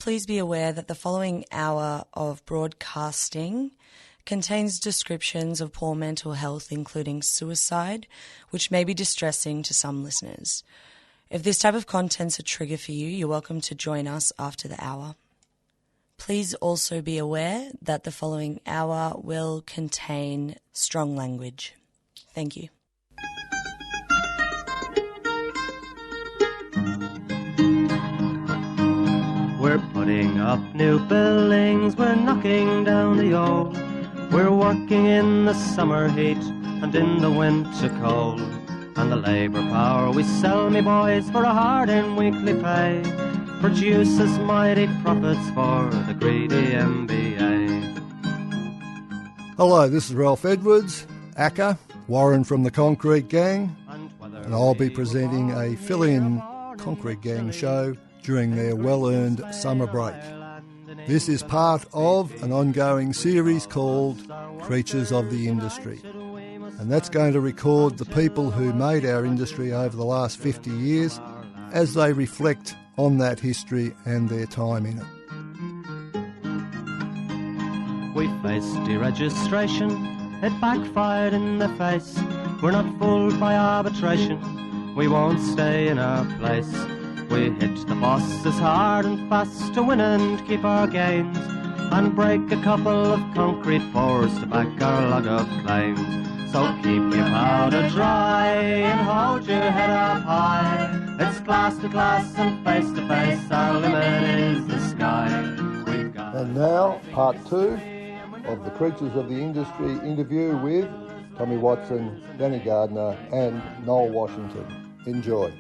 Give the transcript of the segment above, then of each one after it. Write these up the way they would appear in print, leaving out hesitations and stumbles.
please be aware that the following hour of broadcasting contains descriptions of poor mental health, including suicide, which may be distressing to some listeners. If this type of content's a trigger for you, you're welcome to join us after the hour. Please also be aware that the following hour will contain strong language. Thank you. We're putting up new buildings, we're knocking down the old. We're working in the summer heat and in the winter cold. And the labour power we sell, me boys, for a hard-earned weekly pay produces mighty profits for the greedy MBA. Hello, this is Ralph Edwards, ACCA, Warren from the Concrete Gang, and I'll be presenting a fill-in Concrete Gang show during their well-earned summer break. This is part of an ongoing series called Creatures of the Industry, and that's going to record the people who made our industry over the last 50 years as they reflect on that history and their time in it. We faced deregistration, it backfired in the face. We're not fooled by arbitration, we won't stay in our place. We hit the bosses hard and fast to win and keep our gains, and break a couple of concrete pours to back our log of claims. So keep your powder dry and hold your head up high. It's class to class and face to face, our limit is the sky. We've got And now, part 2 of the Creatures of the Industry interview with Tommie Watson, Danny Gardiner and Noel Washington. Enjoy.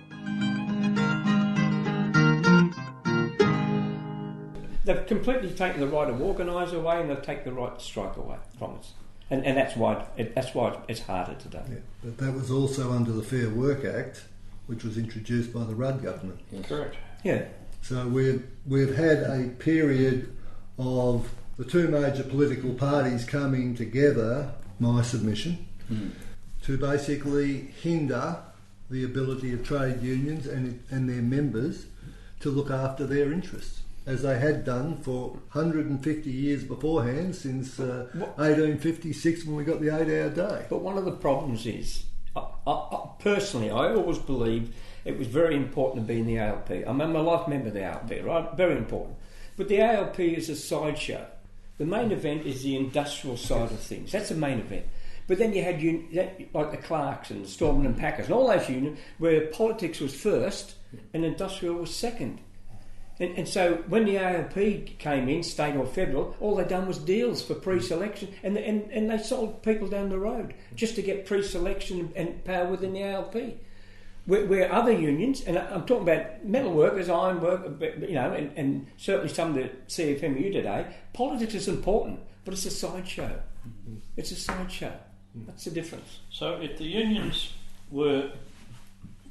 They've completely taken the right of organise away, and they've taken the right to strike away from us, and that's why it's harder today. Yeah, but that was also under the Fair Work Act, which was introduced by the Rudd government. Correct. Yeah. So we've had a period of the two major political parties coming together, my submission, to basically hinder the ability of trade unions and their members to look after their interests, as they had done for 150 years beforehand, since 1856 when we got the 8-hour day. But one of the problems is, personally, I always believed it was very important to be in the ALP. I'm a life member of the ALP, right? Very important. But the ALP is a sideshow. The main event is the industrial side of things. That's the main event. But then you had like the Clarks and Stormont and Packers and all those unions where politics was first and industrial was second. And so when the ALP came in, state or federal, all they done was deals for pre-selection, and they sold people down the road just to get pre-selection and power within the ALP. Where other unions, and I'm talking about metal workers, iron work, and certainly some of the CFMU today, politics is important, but it's a sideshow. It's a sideshow. That's the difference. So if the unions were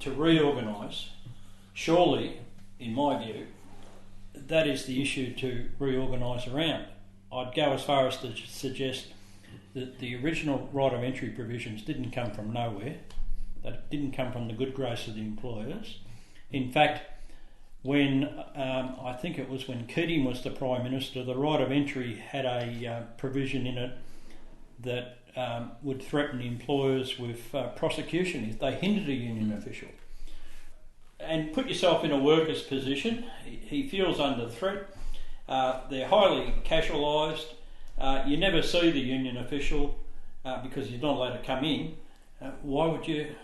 to reorganise, surely, in my view, that is the issue to reorganise around. I'd go as far as to suggest that the original right of entry provisions didn't come from nowhere, that it didn't come from the good grace of the employers. In fact, when I think it was when Keating was the Prime Minister, the right of entry had a provision in it that would threaten the employers with prosecution if they hindered a union official. And put yourself in a worker's position. He feels under threat. They're highly casualised. You never see the union official because you're not allowed to come in. Why would you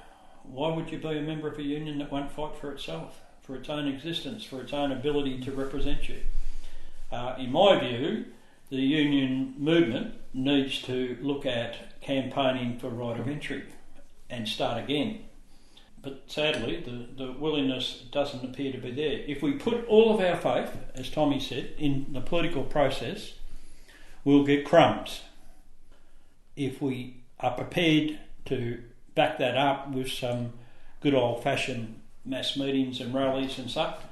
be a member of a union that won't fight for itself, for its own existence, for its own ability to represent you? In my view, the union movement needs to look at campaigning for right of entry and start again. But sadly, the willingness doesn't appear to be there. If we put all of our faith, as Tommie said, in the political process, we'll get crumbs. If we are prepared to back that up with some good old-fashioned mass meetings and rallies and stuff,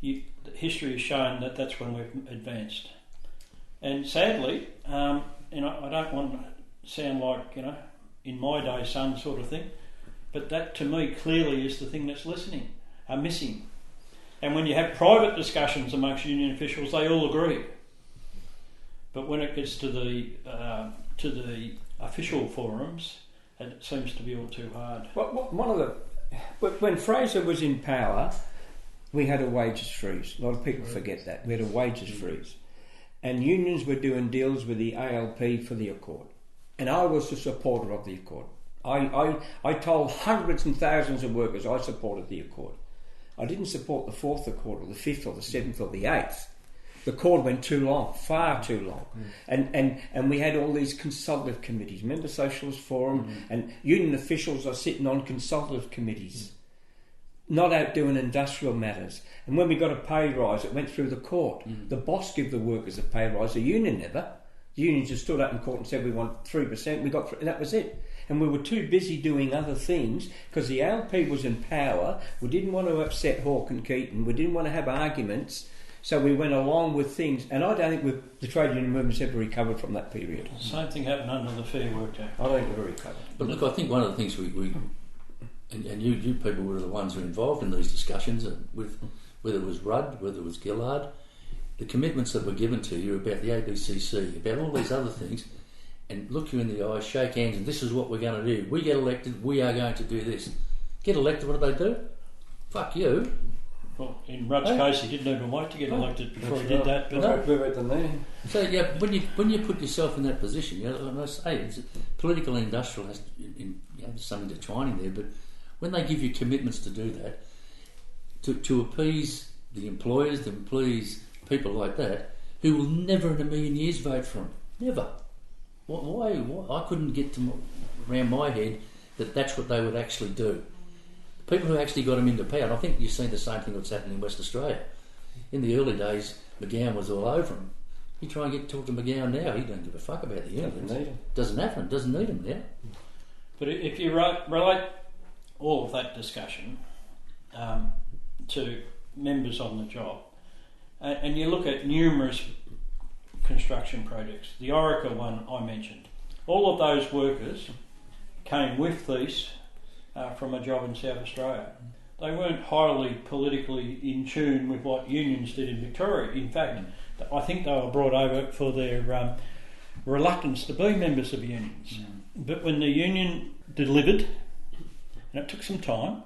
history has shown that that's when we've advanced. And sadly, I don't want to sound like, in my day, some sort of thing, but that to me clearly is the thing that's missing. And when you have private discussions amongst union officials, they all agree. But when it gets to the official forums, it seems to be all too hard. When Fraser was in power, we had a wages freeze. A lot of people forget that. We had a wages freeze. And unions were doing deals with the ALP for the Accord. And I was a supporter of the Accord. I told hundreds and thousands of workers I supported the Accord. I didn't support the 4th Accord or the 5th or the 7th or the 8th. The Accord went too long, far too long. And we had all these consultative committees. Remember Socialist Forum? And union officials are sitting on consultative committees, not out doing industrial matters. And when we got a pay rise, it went through the court. The boss gave the workers a pay rise, the union never. The union just stood up in court and said we want 3%, we got 3%, and that was it. And we were too busy doing other things because the ALP was in power. We didn't want to upset Hawke and Keaton. We didn't want to have arguments. So we went along with things. And I don't think the trade union movement's ever recovered from that period. The same thing happened under the Fair Work Act. I don't think we've recovered. But look, I think one of the things we and you people were the ones who were involved in these discussions, with whether it was Rudd, whether it was Gillard, the commitments that were given to you about the ABCC, about all these other things, and look you in the eye, shake hands, and this is what we're going to do. We get elected, we are going to do this. Get elected, what do they do? Fuck you. Well, in Rudd's case, he didn't even wait to get elected before he did that. But So yeah, when you put yourself in that position, and I say it's political and industrial has there's some intertwining there, but when they give you commitments to do that, to appease the employers, to appease people like that, who will never in a million years vote for them, never. Why? I couldn't get around my head that that's what they would actually do. The people who actually got them into power, and I think you've seen the same thing that's happening in West Australia. In the early days, McGowan was all over him. You try and talk to McGowan now, he don't give a fuck about the unions. Doesn't happen. Doesn't need them now. But if you relate all of that discussion to members on the job, and you look at numerous construction projects, the Orica one I mentioned, all of those workers came with these from a job in South Australia. They weren't highly politically in tune with what unions did in Victoria. In fact, I think they were brought over for their reluctance to be members of unions. But when the union delivered, and it took some time,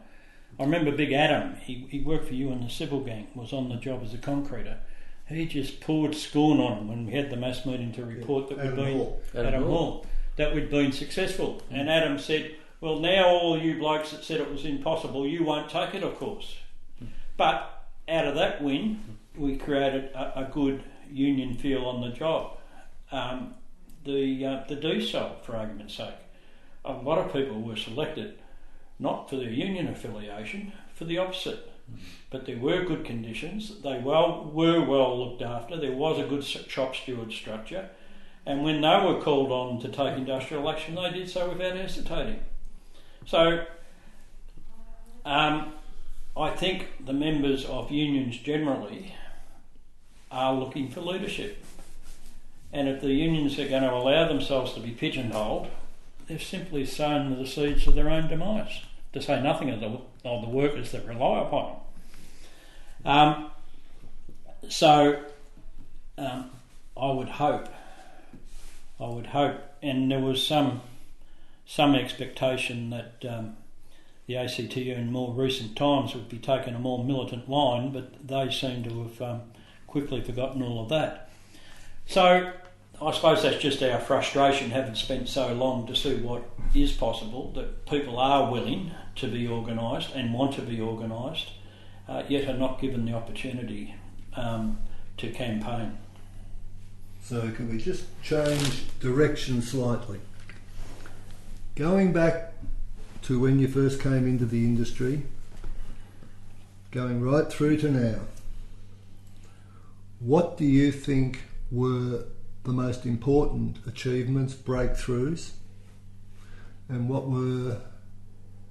I remember Big Adam, he worked for you in the civil gang, was on the job as a concreter. He just poured scorn on him when we had the mass meeting to report that Adam Hall, that we'd been successful. And Adam said, well, now all you blokes that said it was impossible, you won't take it, of course. But out of that win, we created a good union feel on the job. The DSOL, for argument's sake, a lot of people were selected not for their union affiliation, for the opposite. But there were good conditions, they were well looked after, there was a good shop steward structure, and when they were called on to take industrial action, they did so without hesitating. So I think the members of unions generally are looking for leadership. And if the unions are going to allow themselves to be pigeonholed, they've simply sown the seeds of their own demise, to say nothing of the workers that rely upon them. I would hope, and there was some expectation that the ACTU in more recent times would be taking a more militant line, but they seem to have quickly forgotten all of that. So I suppose that's just our frustration, having spent so long to see what is possible, that people are willing to be organised and want to be organised, yet are not given the opportunity to campaign. So can we just change direction slightly? Going back to when you first came into the industry, going right through to now, what do you think were the most important achievements, breakthroughs, and what were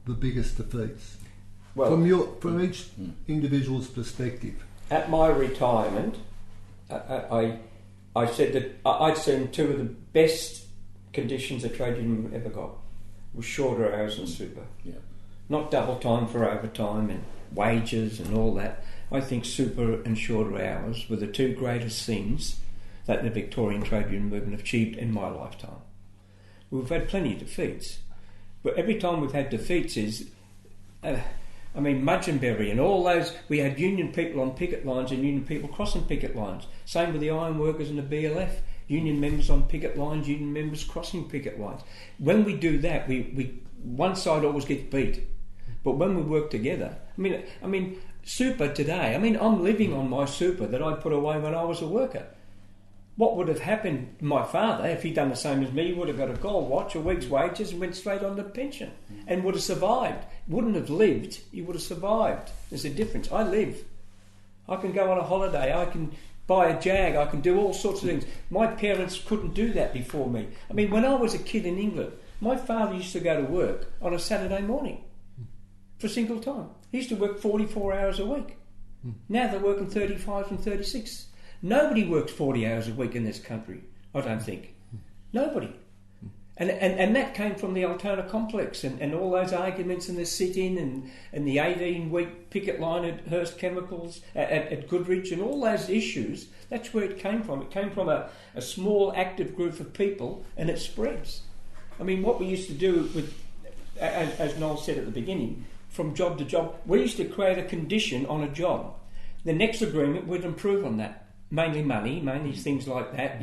the biggest defeats? Well, from each individual's perspective. At my retirement, I said that I'd seen two of the best conditions a trade union ever got was shorter hours and super. Yeah. Not double time for overtime and wages and all that. I think super and shorter hours were the two greatest things that the Victorian trade union movement achieved in my lifetime. We've had plenty of defeats, but every time we've had defeats Mudgeonberry and all those, we had union people on picket lines and union people crossing picket lines. Same with the iron workers and the BLF. Union members on picket lines, union members crossing picket lines. When we do that, we one side always gets beat. But when we work together, I mean, super today, I'm living on my super that I put away when I was a worker. What would have happened to my father if he'd done the same as me? He would have got a gold watch, a week's wages, and went straight on to pension, and would have survived. Wouldn't have lived, he would have survived. There's a difference. I live. I can go on a holiday, I can buy a Jag, I can do all sorts of things. My parents couldn't do that before me. When I was a kid in England, my father used to go to work on a Saturday morning for a single time. He used to work 44 hours a week. Now they're working 35 and 36. Nobody works 40 hours a week in this country, I don't think. Nobody. And that came from the Altona complex and all those arguments and the sit-in and the 18-week picket line at Hearst Chemicals, at Goodrich, and all those issues. That's where it came from. It came from a small, active group of people, and it spreads. What we used to do with, as Noel said at the beginning, from job to job, we used to create a condition on a job. The next agreement would improve on that. Mainly money, mainly things like that.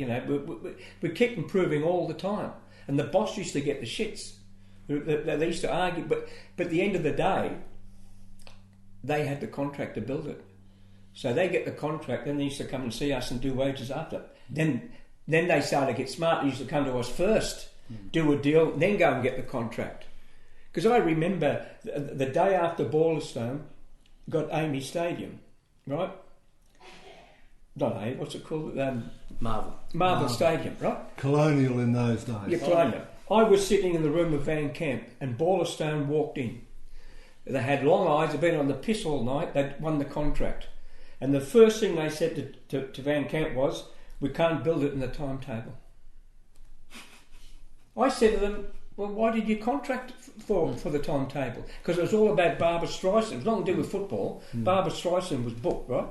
We kept improving all the time. And the boss used to get the shits. They used to argue, but at the end of the day, they had the contract to build it. So they get the contract, then they used to come and see us and do wages after. Then they started to get smart. They used to come to us first, do a deal, then go and get the contract. Because I remember the day after Ballerstone got Amy Stadium, right? Not Amy, what's it called? Marvel Stadium, right? Colonial in those days. Yeah, Colonial. I was sitting in the room with Van Camp and Ballerstone walked in. They had long eyes, they'd been on the piss all night, they'd won the contract. And the first thing they said to Van Camp was, we can't build it in the timetable. I said to them, well, why did you contract for the timetable? Because it was all about Barbara Streisand. It was nothing to do with football. Barbara Streisand was booked, right?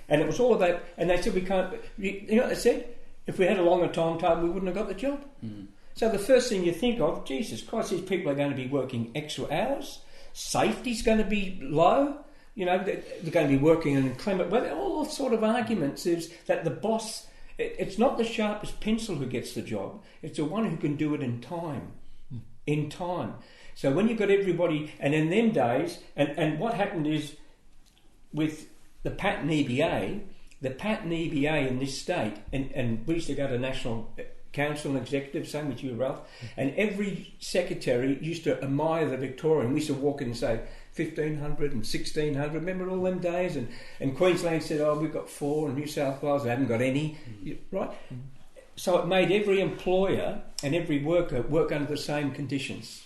And it was all about, and they said we can't, you know what they said? If we had a longer timetable, we wouldn't have got the job. So the first thing you think of, Jesus Christ, these people are going to be working extra hours, safety's going to be low, they're going to be working in inclement weather, all those sort of arguments is that the boss, it's not the sharpest pencil who gets the job, it's the one who can do it in time. So when you've got everybody, and in them days, and what happened is with the patent EBA in this state, and we used to go to National Council and Executive, same with you, Ralph, and every secretary used to admire the Victorian. We used to walk in and say 1,500 and 1,600, remember all them days? And Queensland said, oh, we've got 4, and New South Wales, they haven't got any, right? So it made every employer and every worker work under the same conditions.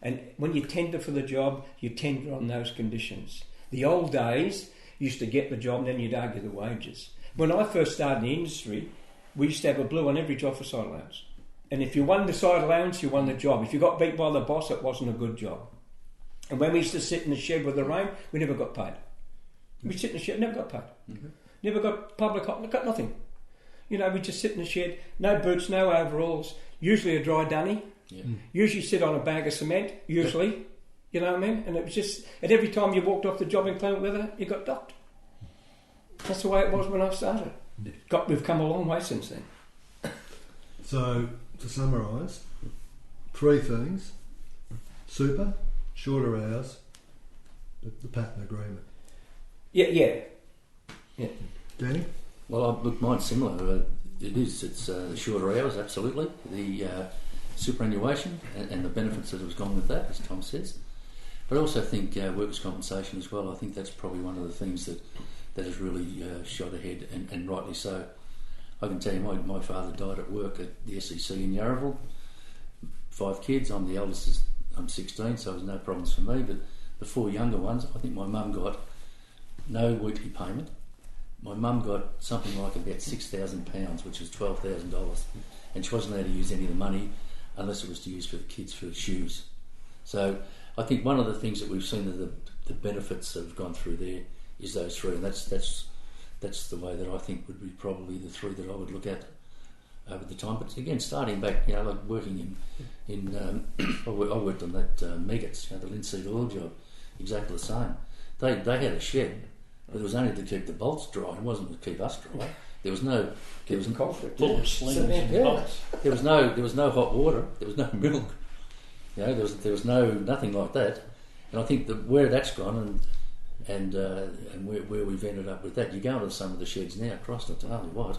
And when you tender for the job, you tender on those conditions. The old days, you used to get the job and then you'd argue the wages. When I first started in the industry, we used to have a blue on every job for side allowance. And if you won the side allowance, you won the job. If you got beat by the boss, it wasn't a good job. And when we used to sit in the shed with the rain, we never got paid. We sit in the shed, never got paid. Never got public, got nothing. We just sit in the shed, no boots, no overalls, usually a dry dunny, usually sit on a bag of cement, usually. You know what I mean? And it was just, and every time you walked off the job in climate weather, you got docked. That's the way it was when I started. We've come a long way since then. So, to summarise, 3 things: super, shorter hours, the patent agreement. Yeah. Danny? Well, look, mine's similar. It's the shorter hours, absolutely. The superannuation and the benefits that has gone with that, as Tom says. But I also think workers' compensation as well. I think that's probably one of the things that has really shot ahead, and rightly so. I can tell you, my father died at work at the SEC in Yarraville. 5 kids. I'm the eldest. I'm 16, so there's no problems for me. But the 4 younger ones, I think my mum got no weekly payment. My mum got something like about £6,000, which is $12,000, and she wasn't allowed to use any of the money unless it was to use for the kids for shoes. So I think one of the things that we've seen that the benefits have gone through there is those three, and that's the way that I think would be probably the three that I would look at over the time. But again, starting back, like working in I worked on that Megates, the linseed oil job, exactly the same. They had a shed, but it was only to keep the bolts dry. It wasn't to keep us dry. There was conflict. Full of slings and bolts. There was no hot water. There was no milk. There was nothing like that. And I think that where that's gone and where we've ended up with that, you go into some of the sheds now, Christ, I tell you what,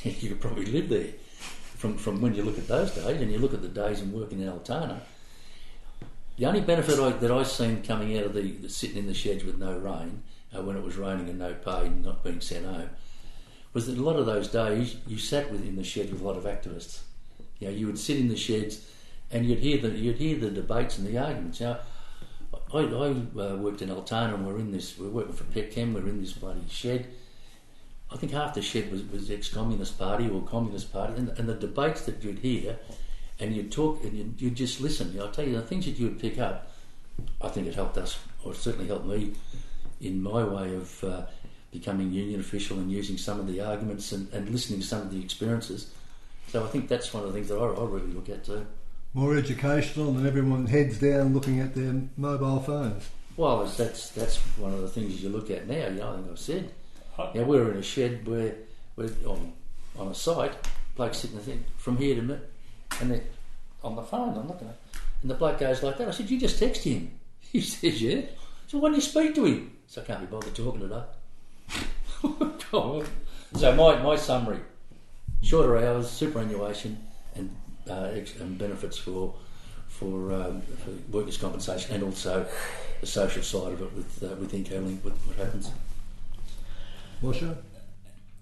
you could probably live there. From when you look at those days and you look at the days in working in Altona, the only benefit that I seen coming out of the sitting in the sheds with no rain, when it was raining and no pay and not being sent home, was that a lot of those days you sat in the shed with a lot of activists. You would sit in the sheds and you'd hear the debates and the arguments. I worked in Altona and we're working for Petchem, we're in this bloody shed. I think half the shed was ex-Communist Party or Communist Party, and the debates that you'd hear, and you'd talk and you'd just listen. I'll tell you, the things that you would pick up, I think it helped us, or it certainly helped me in my way of becoming union official and using some of the arguments and listening to some of the experiences. So I think that's one of the things that I really look at too. More educational than everyone heads down looking at their mobile phones. Well, that's one of the things you look at now. I think I've said. We're in a shed where we're on a site, bloke's sitting there from here to me, and they're on the phone. I'm looking at, and the bloke goes like that. I said, "You just text him." He says, "Yeah." So why don't you speak to him? So I can't be bothered talking today. So my summary: shorter hours, superannuation, and benefits for workers' compensation, and also the social side of it with Interlink, with what happens. Washer?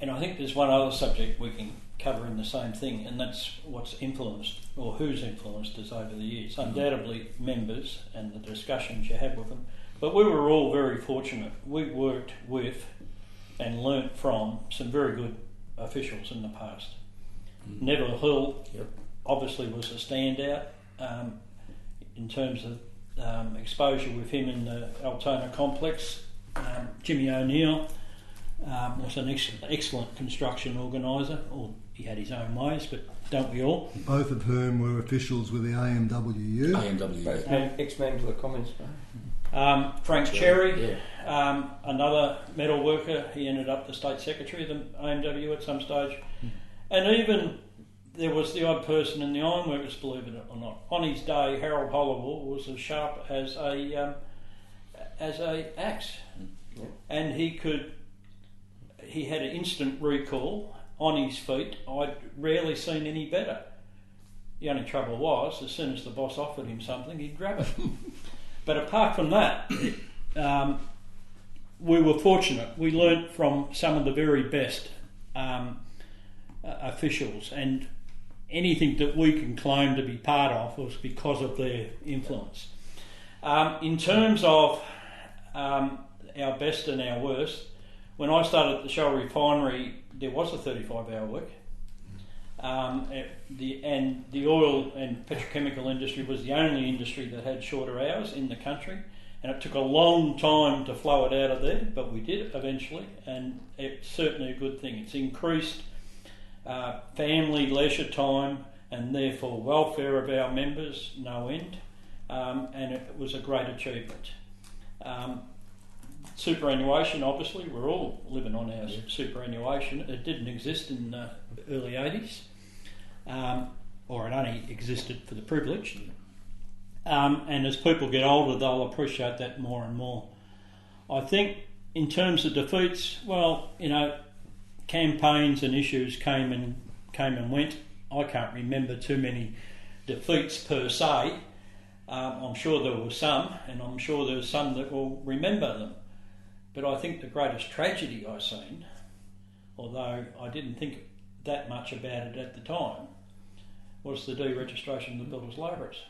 And I think there's one other subject we can cover in the same thing, and that's what's influenced or who's influenced us over the years. Undoubtedly members and the discussions you have with them. But we were all very fortunate. We worked with and learnt from some very good officials in the past. Neville Hill obviously was a standout in terms of exposure with him in the Altona complex. Jimmy O'Neill was an excellent construction organiser. He had his own ways, but don't we all? Both of whom were officials with the AMWU. Ex-members of the Communist Party. Frank Cherry, another metal worker, he ended up the State Secretary of the AMWU at some stage. And even there was the odd person in the ironworkers, believe it or not. On his day, Harold Hollowell was as sharp as a axe, and he had an instant recall on his feet. I'd rarely seen any better. The only trouble was, as soon as the boss offered him something, he'd grab it. But apart from that, we were fortunate. We learnt from some of the very best officials, and anything that we can claim to be part of was because of their influence. In terms of our best and our worst, when I started at the Shell Refinery, there was a 35-hour week. The oil and petrochemical industry was the only industry that had shorter hours in the country, and it took a long time to flow it out of there, but we did eventually, and it's certainly a good thing. It's increased family leisure time and therefore welfare of our members, no end, and it was a great achievement. Superannuation, obviously, we're all living on our superannuation. It didn't exist in the early 80s, or it only existed for the privileged. And as people get older, they'll appreciate that more and more. I think in terms of defeats, campaigns and issues came and went. I can't remember too many defeats per se. I'm sure there were some, and I'm sure there's some that will remember them. But I think the greatest tragedy I've seen, although I didn't think that much about it at the time, was the deregistration of the builders' labourers,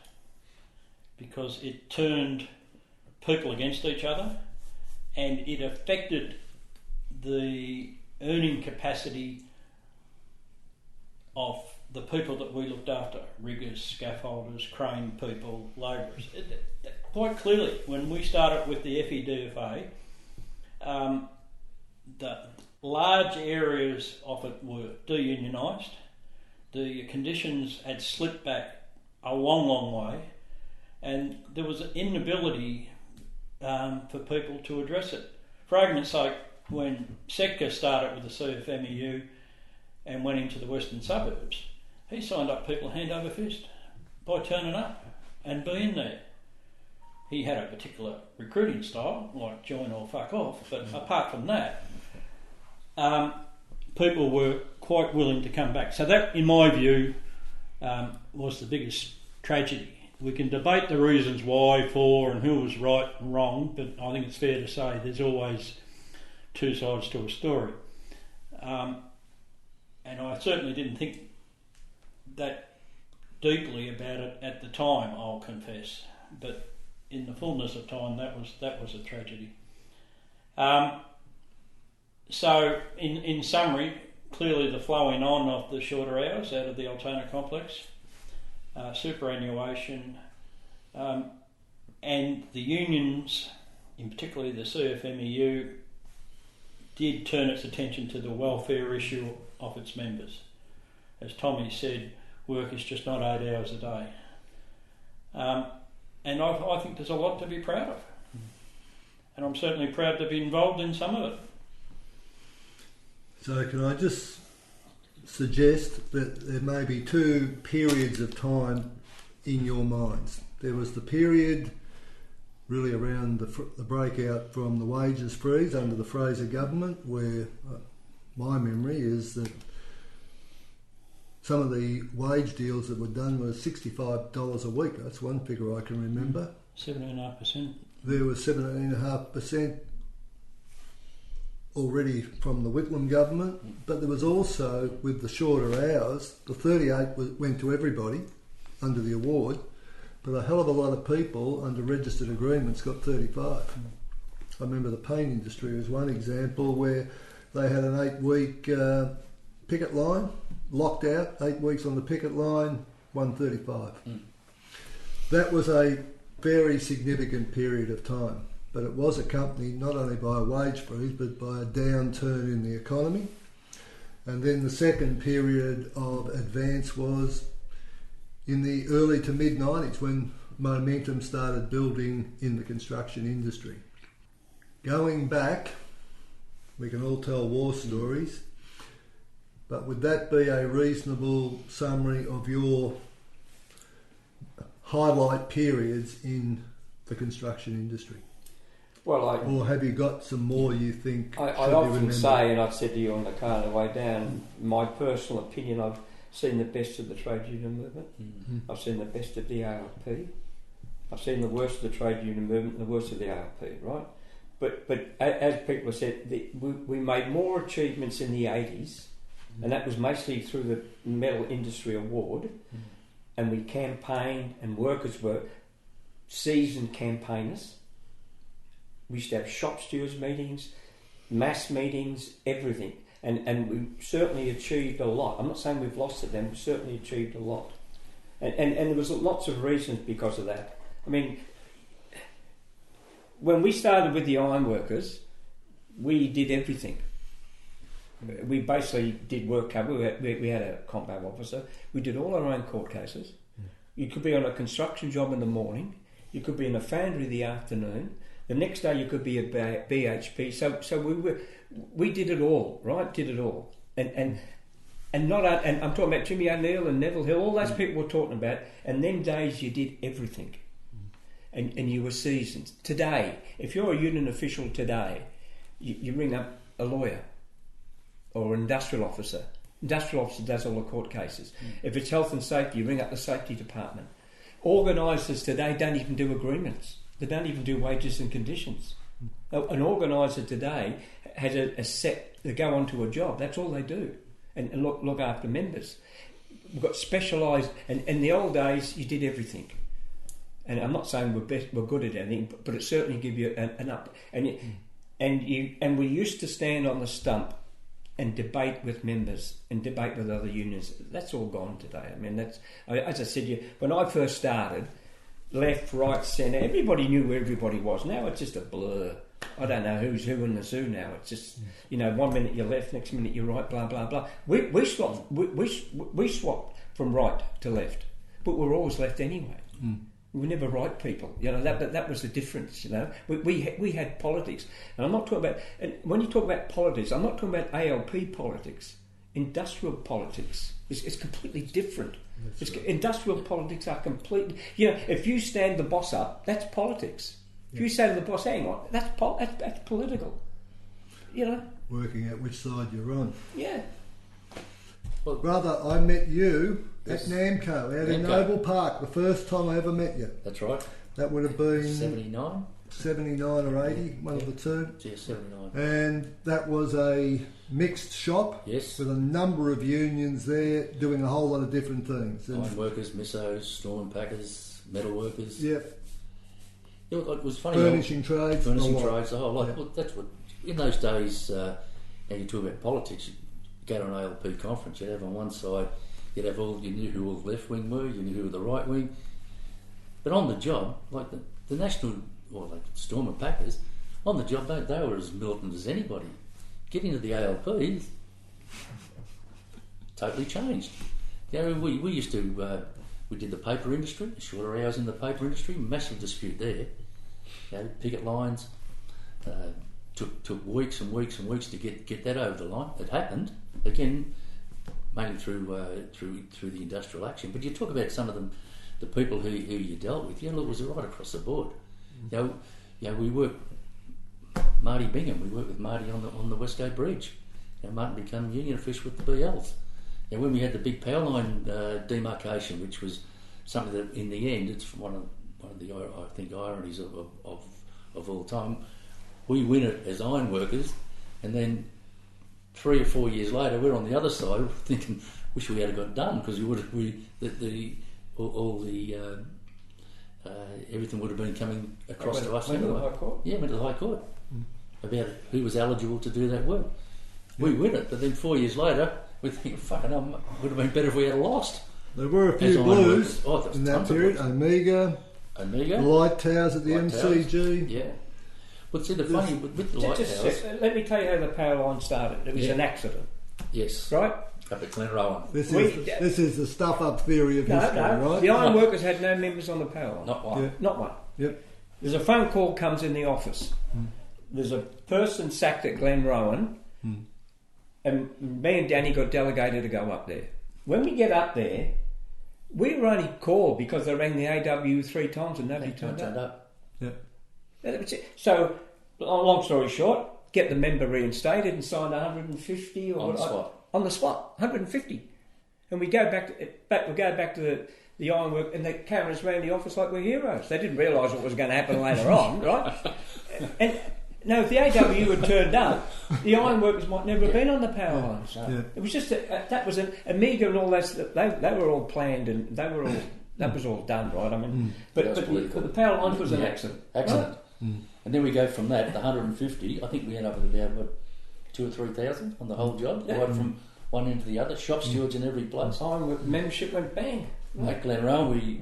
because it turned people against each other and it affected the earning capacity of the people that we looked after, riggers, scaffolders, crane people, labourers. Quite clearly, when we started with the FEDFA, the large areas of it were de-unionised. The conditions had slipped back a long, long way, and there was an inability for people to address it. For argument's sake, when Setka started with the CFMEU and went into the western suburbs, he signed up people hand over fist by turning up and being there. He had a particular recruiting style, like join or fuck off, but apart from that, people were quite willing to come back. So that, in my view, was the biggest tragedy. We can debate the reasons why, for, and who was right and wrong, but I think it's fair to say there's always two sides to a story. And I certainly didn't think that deeply about it at the time, I'll confess. But in the fullness of time, that was a tragedy. So, in summary, clearly the flowing on of the shorter hours out of the Altona complex, superannuation, and the unions, in particularly the CFMEU, did turn its attention to the welfare issue of its members. As Tommie said, work is just not 8 hours a day. And I think there's a lot to be proud of. And I'm certainly proud to be involved in some of it. So can I just suggest that there may be two periods of time in your minds. There was the period really around the breakout from the wages freeze under the Fraser government, where my memory is that some of the wage deals that were done were $65 a week. That's one figure I can remember. 7.5%. There was 17.5% already from the Whitlam government, but there was also, with the shorter hours, the 38 went to everybody under the award, but a hell of a lot of people under registered agreements got 35. I remember the paint industry was one example where they had an 8-week picket line, locked out, 8 weeks on the picket line, 135. That was a very significant period of time, but it was accompanied not only by a wage freeze but by a downturn in the economy. And then the second period of advance was in the early to mid-90s when momentum started building in the construction industry. Going back, we can all tell war stories, but would that be a reasonable summary of your highlight periods in the construction industry? Well, or have you got some more you think? I often say, and I've said to you on the car on the way down, my personal opinion, I've seen the best of the trade union movement. Mm-hmm. I've seen the best of the ALP. I've seen the worst of the trade union movement and the worst of the ALP, right? But as people have said, we made more achievements in the 80s, and that was mostly through the Metal Industry Award, and we campaigned, and workers were seasoned campaigners. We used to have shop stewards meetings, mass meetings, everything. And we certainly achieved a lot. I'm not saying we've lost it then, we certainly achieved a lot. And there was lots of reasons because of that. I mean, when we started with the ironworkers, we did everything. We basically did work cover. We had a compo officer. We did all our own court cases. You could be on a construction job in the morning. You could be in a foundry in the afternoon. The next day you could be at BHP. So we did it all, right? Did it all, and I'm talking about Jimmy O'Neill and Neville Hill. All those people were talking about. And them days you did everything, and you were seasoned. Today, if you're a union official today, you ring up a lawyer or an industrial officer. Industrial officer does all the court cases. If it's health and safety, you ring up the safety department. Organisers today don't even do agreements. They don't even do wages and conditions. An organiser today has a set, they go onto a job, that's all they do, and look after members. We've got specialised, and in the old days you did everything. And I'm not saying we're good at anything, but it certainly gives you an up. And we used to stand on the stump and debate with members and debate with other unions. That's all gone today. I mean, as I said, when I first started, left, right, centre, everybody knew where everybody was. Now it's just a blur. I don't know who's who in the zoo now. It's just, 1 minute you're left, next minute you're right, blah, blah, blah. We swapped from right to left, but we're always left anyway. We were never right people. That was the difference, We had politics. And I'm not talking about... And when you talk about politics, I'm not talking about ALP politics. Industrial politics is completely different. Industrial politics are completely... if you stand the boss up, that's politics. If you say to the boss, hang on, that's political. Working out which side you're on. Yeah. Well, brother, I met you at Namco out in Noble Park, the first time I ever met you. That's right. That would have been... 79? 79 or 80, one of the two. Yeah, 79. And that was a mixed shop. Yes. With a number of unions there doing a whole lot of different things. Mine workers, missos, storm and packers, metal workers. Yep. Yeah, it was funny. Furnishing trades. Furnishing trades, the whole lot. Look, that's what... In those days, you talk about politics, you go to an ALP conference, you'd have on one side, you knew who all the left wing were, you knew who the right wing. But on the job, like the national... or like Storm and Packers, on the job, they were as militant as anybody. Getting to the ALPs, totally changed. We used to, we did the paper industry, shorter hours in the paper industry, massive dispute there. Picket lines, took weeks and weeks and weeks to get that over the line. It happened, again, mainly through the industrial action. But you talk about some of them, the people who you dealt with, look, it was right across the board. We worked Marty Bingham. We worked with Marty on the Westgate Bridge. Martin became union official with the BLs. When we had the big power line demarcation, which was something that, in the end, it's one of the I think ironies of all time. We win it as iron workers, and then 3 or 4 years later, we're on the other side thinking, wish we had got done because everything would have been coming across to us anyway. Went to the High Court? Yeah, went to the High Court about who was eligible to do that work. We win it, but then 4 years later, we think, fucking hell, would have been better if we had lost. There were a few blues in that period. Omega, light towers at the MCG. Yeah. But see, the funny with the light towers... Let me tell you how the power line started. It was an accident. Yes. Right? Up at Glenrowan. This is the stuff-up theory of history, right? The iron workers had no members on the power line. Not one. Yeah. Not one. Yep. There's a phone call comes in the office. There's a person sacked at Glenrowan, and me and Danny got delegated to go up there. When we get up there, we were only called because they rang the AW 3 times and nobody turned up. Yep. So, long story short, get the member reinstated and signed 150 on the spot. On the spot, 150, and we go back to the ironwork, and the cameras around the office like we're heroes. They didn't realise what was going to happen later on, right? And no, if the AW had turned up, the ironworkers might never have been on the power lines. Yeah. It was just that was an Amiga and all that. They were all planned and they were all that was all done, right? I mean, but the power lines was an accident. Right? And then we go from that, the 150. I think we end up with about 2,000 or 3,000 on the whole job, right from one end to the other. Shop stewards in every place. Membership went bang. At Glenrowan,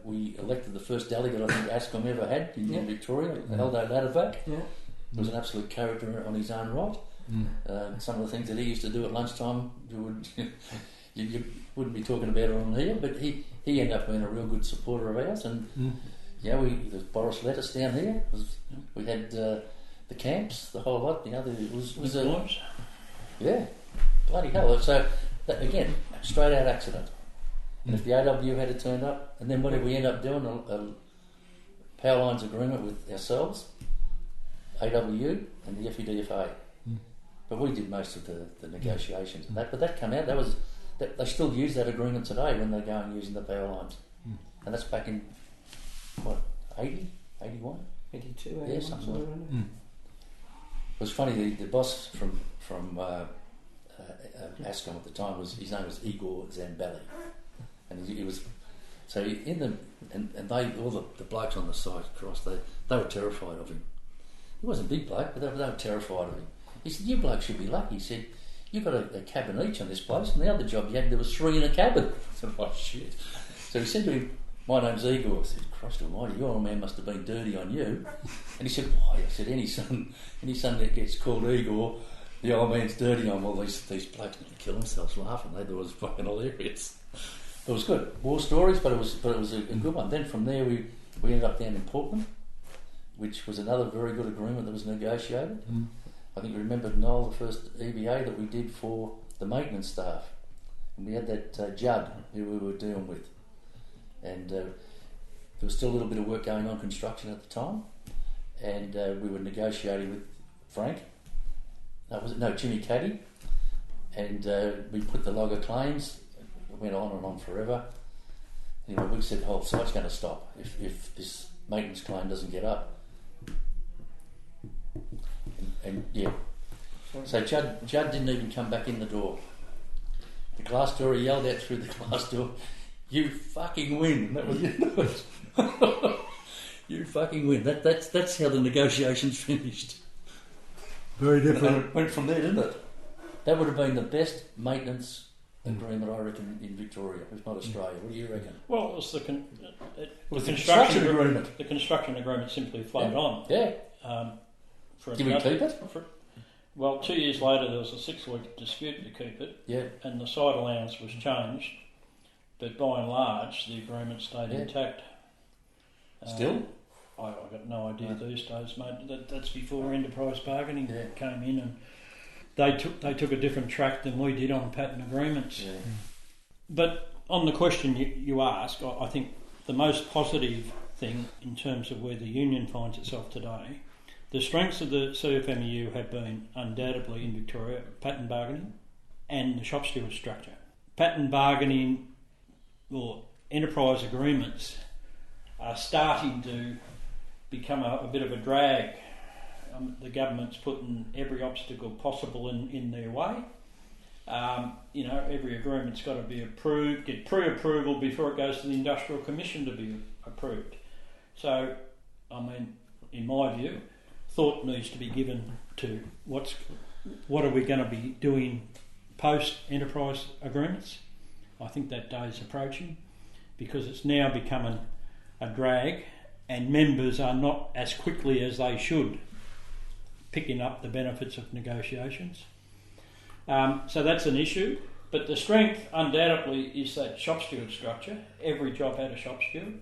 we elected the first delegate I think ASCOM ever had in Victoria, Aldo Ladavac. Yeah. He was an absolute character on his own right. Some of the things that he used to do at lunchtime, you wouldn't be talking about it on here, but he ended up being a real good supporter of ours. And there's Boris Lettuce down here. We had the camps, the whole lot. It was bloody hell. So that, again, straight out accident. And if the AW had turned up, and then what did we end up doing? A power lines agreement with ourselves, AW and the FEDFA. But we did most of the negotiations and that. But that came out. They still use that agreement today when they go and using the power lines. And that's back in 80, 81, 82, 81, yeah, something like that. It was funny. The boss from ASCOM at the time his name was Igor Zambelli, and he was so in them and they all the blokes on the site across they were terrified of him. He wasn't a big bloke, but they were terrified of him. He said, "You blokes should be lucky." He said, "You've got a cabin each on this place, and the other job you had there was 3 in a cabin." I said, "Oh shit!" So he said to him, my name's Igor. I said, Christ almighty, your old man must have been dirty on you. And he said, why? I said, any son that gets called Igor, the old man's dirty on. Well, these blokes nearly kill themselves laughing. They thought it was fucking hilarious. It was good. War stories, but it was a good one. Then from there we ended up down in Portland, which was another very good agreement that was negotiated. I think you remember, Noel, the first EBA that we did for the maintenance staff. And we had that Judd who we were dealing with. And there was still a little bit of work going on construction at the time. And we were negotiating with Frank. Jimmy Caddy. And we put the log of claims. It went on and on forever. Anyway, we said the whole site's going to stop if this maintenance claim doesn't get up. And yeah. So Judd didn't even come back in the door. The glass door, he yelled out through the glass door, "You fucking win!" And that was it. You fucking win. That's how the negotiations finished. Very different. And it went from there, didn't it? That would have been the best maintenance agreement, I reckon, in Victoria, if not Australia. What do you reckon? Well, it was the construction agreement. The construction agreement simply flowed on. Yeah. Did we keep it? Well, 2 years later there was a 6-week dispute to keep it. Yeah. And the site allowance was changed, but by and large the agreement stayed intact. Still? I got no idea these days, mate. That's before enterprise bargaining came in, and they took a different track than we did on patent agreements. Yeah. But on the question you ask, I think the most positive thing in terms of where the union finds itself today, the strengths of the CFMEU have been undoubtedly in Victoria patent bargaining and the shop steward structure. Patent bargaining or enterprise agreements are starting to become a bit of a drag. The government's putting every obstacle possible in their way. Every agreement's got to be approved, get pre-approval before it goes to the Industrial Commission to be approved. So, in my view, thought needs to be given to what are we going to be doing post enterprise agreements. I think that day is approaching because it's now becoming a drag, and members are not as quickly as they should picking up the benefits of negotiations. So that's an issue, but the strength undoubtedly is that shop steward structure. Every job had a shop steward,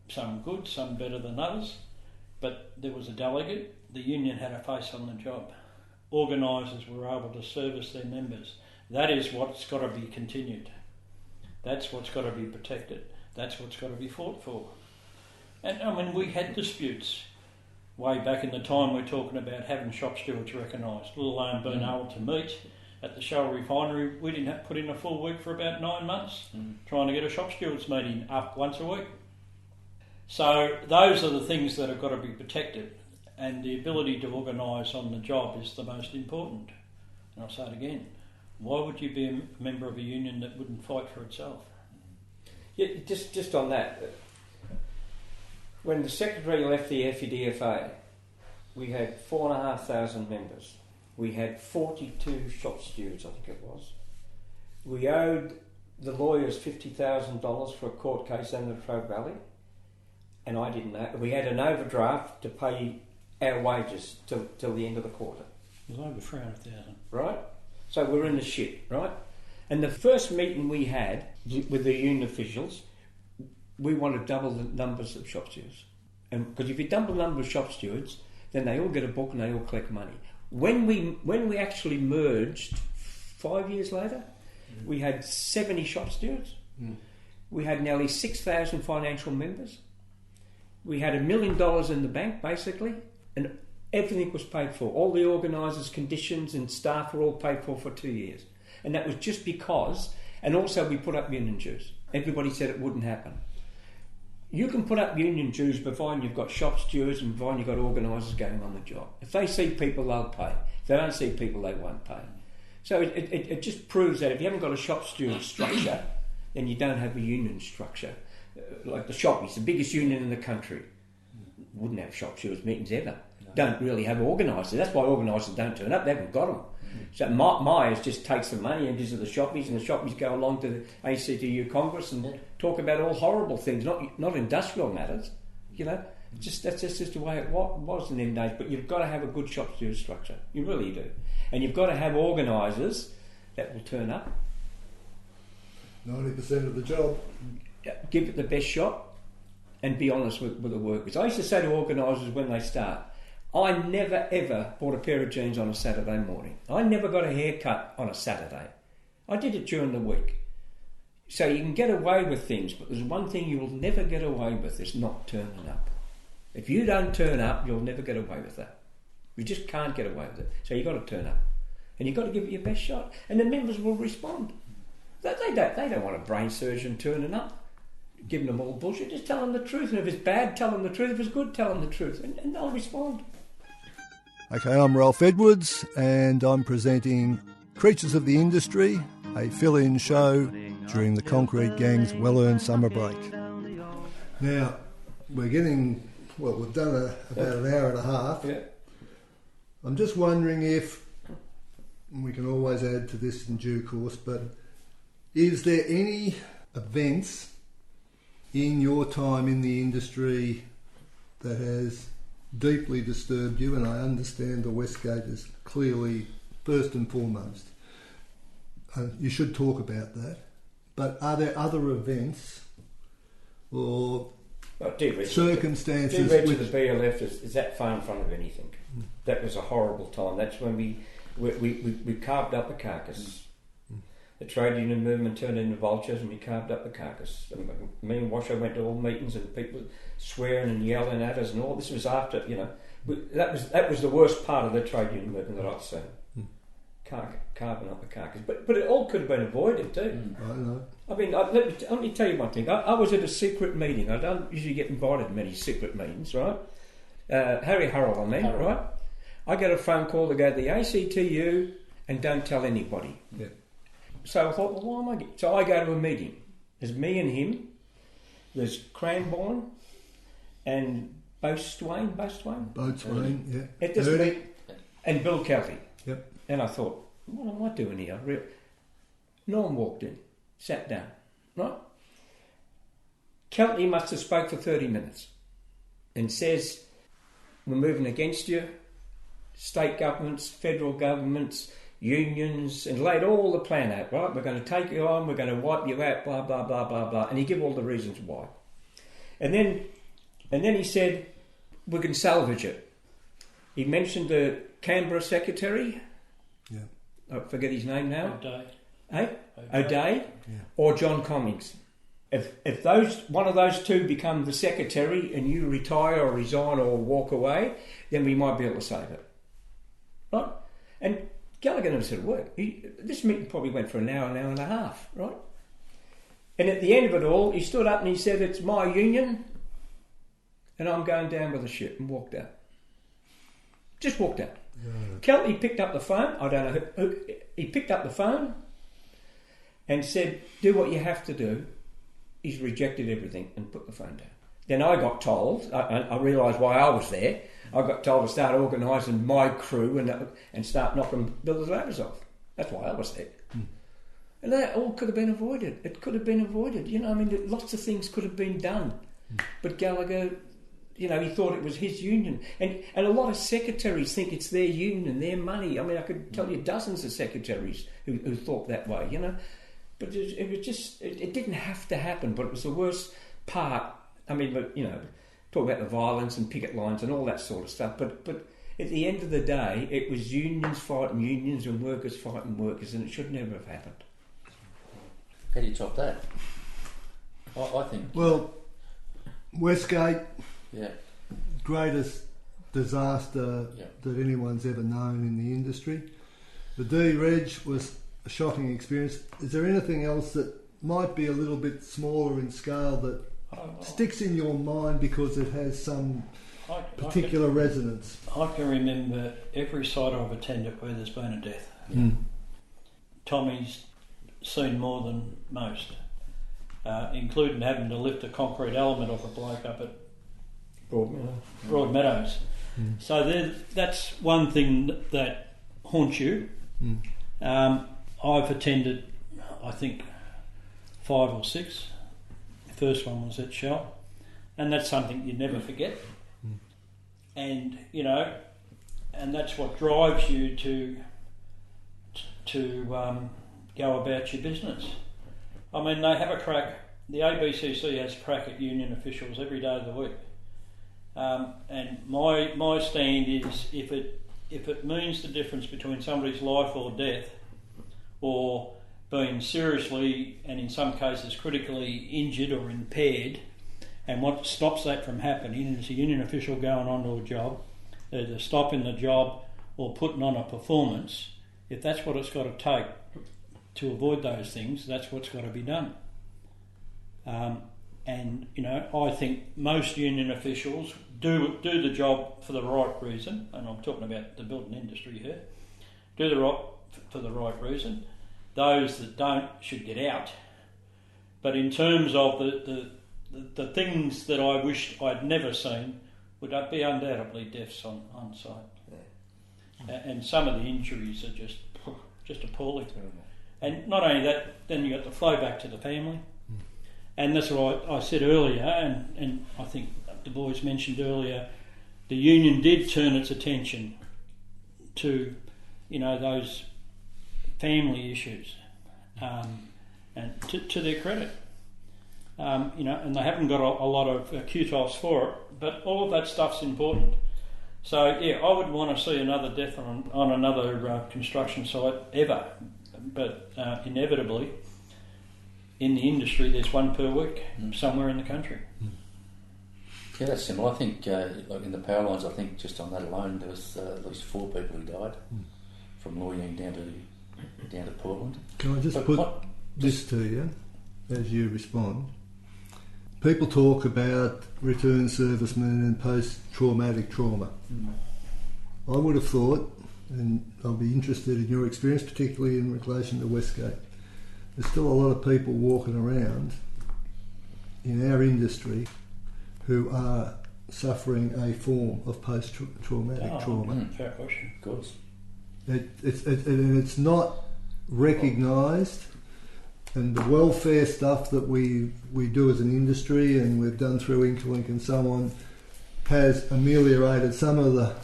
some good, some better than others, but there was a delegate. The union had a face on the job. Organisers were able to service their members. That is what's got to be continued. That's what's got to be protected. That's what's got to be fought for. And we had disputes way back in the time. We're talking about having shop stewards recognised, let alone being able to meet at the Shell refinery. We didn't have to put in a full week for about 9 months trying to get a shop stewards meeting up once a week. So those are the things that have got to be protected, and the ability to organise on the job is the most important. And I'll say it again, why would you be a member of a union that wouldn't fight for itself? Yeah, just on that, when the Secretary left the FEDFA, we had 4,500 members. We had 42 shop stewards, I think it was. We owed the lawyers $50,000 for a court case in the Latrobe Valley, and I didn't know. We had an overdraft to pay our wages till the end of the quarter. It was over 300,000. Right? So we're in the shit, right? And the first meeting we had with the union officials, we want to double the numbers of shop stewards. And because if you double the number of shop stewards, then they all get a book and they all collect money. When we actually merged 5 years later, we had 70 shop stewards. We had nearly 6,000 financial members. We had $1 million in the bank, basically, and everything was paid for. All the organisers' conditions and staff were all paid for 2 years. And that was just because, and also we put up union dues. Everybody said it wouldn't happen. You can put up union dues providing you've got shop stewards and providing you've got organisers going on the job. If they see people, they'll pay. If they don't see people, they won't pay. So it just proves that if you haven't got a shop steward structure, then you don't have a union structure. Like the shop is the biggest union in the country. Wouldn't have shop stewards meetings ever. No. Don't really have organisers. That's why organisers don't turn up. They haven't got them. So Myers just takes the money and gives it to the shoppies, and the shoppies go along to the ACTU Congress and talk about all horrible things, not industrial matters, you know. That's just the way it was in them days. But you've got to have a good shop steward structure. You really do. And you've got to have organisers that will turn up. 90% of the job. Give it the best shot and be honest with the workers. I used to say to organisers when they start, I never ever bought a pair of jeans on a Saturday morning. I never got a haircut on a Saturday. I did it during the week. So you can get away with things, but there's one thing you will never get away with, is not turning up. If you don't turn up, you'll never get away with that. You just can't get away with it. So you've got to turn up. And you've got to give it your best shot. And the members will respond. They don't want a brain surgeon turning up, giving them all bullshit. Just tell them the truth. And if it's bad, tell them the truth. If it's good, tell them the truth. And they'll respond. Okay, I'm Ralph Edwards, and I'm presenting Creatures of the Industry, a fill-in show during the Concrete Gang's well-earned summer break. Now, we're getting... Well, we've done about an hour and a half. Yeah. I'm just wondering if, and we can always add to this in due course, but is there any events in your time in the industry that has deeply disturbed you? And I understand the Westgate is clearly first and foremost. You should talk about that. But are there other events or... circumstances Due to the BLF is that far in front of anything. That was a horrible time. That's when we carved up the carcass. The trade union movement turned into vultures, and we carved up the carcass. And me and Washer went to all meetings, and people swearing and yelling at us, and all this was after, you know. That was the worst part of the trade union movement that I've seen. Carving up the carcass, but it all could have been avoided too. I know. I mean, let me tell you one thing. I was at a secret meeting. I don't usually get invited to many secret meetings, right? Harry Hurrell, right? I get a phone call to go to the ACTU and don't tell anybody. Yeah. So I thought, well, why am I getting... So I go to a meeting. There's me and him. There's Cranbourne and Boatswain, yeah. At this meeting, and Bill Kelty. Yep. And I thought, what am I doing here? Norm walked in, sat down, right? Kelty must have spoke for 30 minutes and says, we're moving against you, state governments, federal governments, unions, and laid all the plan out, right? We're going to take you on, we're going to wipe you out, blah, blah, blah, blah, blah. And he gave all the reasons why. And then he said, we can salvage it. He mentioned the Canberra secretary. Yeah. I forget his name now. O'Day. Yeah. Or John Cummings. If one of those two become the secretary and you retire or resign or walk away, then we might be able to save it. Right? And Gallagher never said a word. This meeting probably went for an hour and a half, right? And at the end of it all, he stood up and he said, it's my union and I'm going down with the ship, and walked out. Just walked out. Yeah. Kelty picked up the phone. I don't know who. He picked up the phone and said, do what you have to do. He's rejected everything and put the phone down. Then I got told, I realised why I was there, I got told to start organising my crew and start knocking builders' ladders off. That's why I was there. And that all could have been avoided. It could have been avoided. You know, I mean, lots of things could have been done. But Gallagher, you know, he thought it was his union. And a lot of secretaries think it's their union, their money. I mean, I could tell you dozens of secretaries who thought that way, you know. But it was just, it didn't have to happen, but it was the worst part. I mean, but, you know, talk about the violence and picket lines and all that sort of stuff. But at the end of the day, it was unions fighting unions and workers fighting workers, and it should never have happened. How do you top that? I think... Well, Westgate, yeah, greatest disaster that anyone's ever known in the industry. The D-Reg was a shocking experience. Is there anything else that might be a little bit smaller in scale that sticks in your mind because it has some particular resonance? I can remember every site I've attended where there's been a death. Tommie's seen more than most, including having to lift a concrete element off a bloke up at Broadmeadows. So that's one thing that haunts you. I've attended, I think, 5 or 6. The first one was at Shell, and that's something you never forget. And and that's what drives you to go about your business. I mean, they have a crack. The ABCC has a crack at union officials every day of the week. And my stand is, if it means the difference between somebody's life or death, or being seriously and in some cases critically injured or impaired, and what stops that from happening is a union official going onto a job, either stopping the job or putting on a performance. If that's what it's got to take to avoid those things, that's what's got to be done. And I think most union officials do the job for the right reason, and I'm talking about the building industry here. Do the right for the right reason. Those that don't should get out. But in terms of the things that I wished I'd never seen, would be undoubtedly deaths on site. Yeah. And some of the injuries are just appalling. And not only that, then you got the flow back to the family. And that's what I said earlier, and I think the boys mentioned earlier, the union did turn its attention to, those family issues, and to their credit. And they haven't got a lot of kudos for it, but all of that stuff's important. So, I would want to see another death on another construction site ever, but inevitably, in the industry, there's one per week somewhere in the country. Yeah, that's similar. I think, like in the power lines, I think just on that alone, there was at least 4 people who died from Loy Yang down to Portland. Can I just put this to you as you respond? People talk about returned servicemen and post-traumatic trauma. I would have thought, and I'll be interested in your experience, particularly in relation to Westgate, there's still a lot of people walking around in our industry who are suffering a form of post-traumatic trauma. Fair question. Of course. It's not recognised, and the welfare stuff that we do as an industry and we've done through Incolink and so on has ameliorated some of the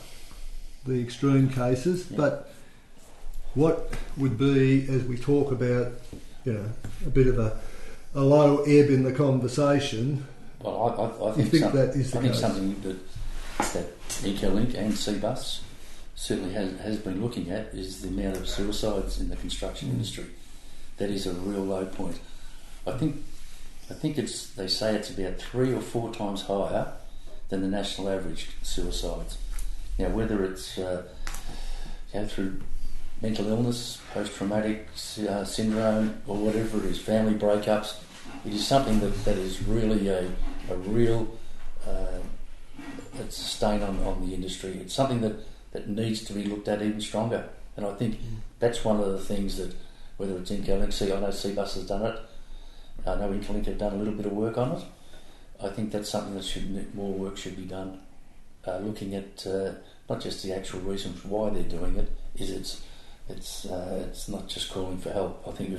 extreme cases, but what would be, as we talk about, a bit of a low ebb in the conversation. Well, I think that is the case. Something that Incolink and CBUS certainly has been looking at is the amount of suicides in the construction industry. That is a real low point. I think they say it's about 3 or 4 times higher than the national average suicides. Now, whether it's through mental illness, post-traumatic syndrome, or whatever it is, family breakups, it is something that is really a real it's a stain on the industry. It's something that needs to be looked at even stronger. And I think that's one of the things that, whether it's Incolink, I know CBUS has done it, I know Incolink have done a little bit of work on it. I think that's something that more work should be done, looking at not just the actual reasons why they're doing it, it's not just calling for help. I think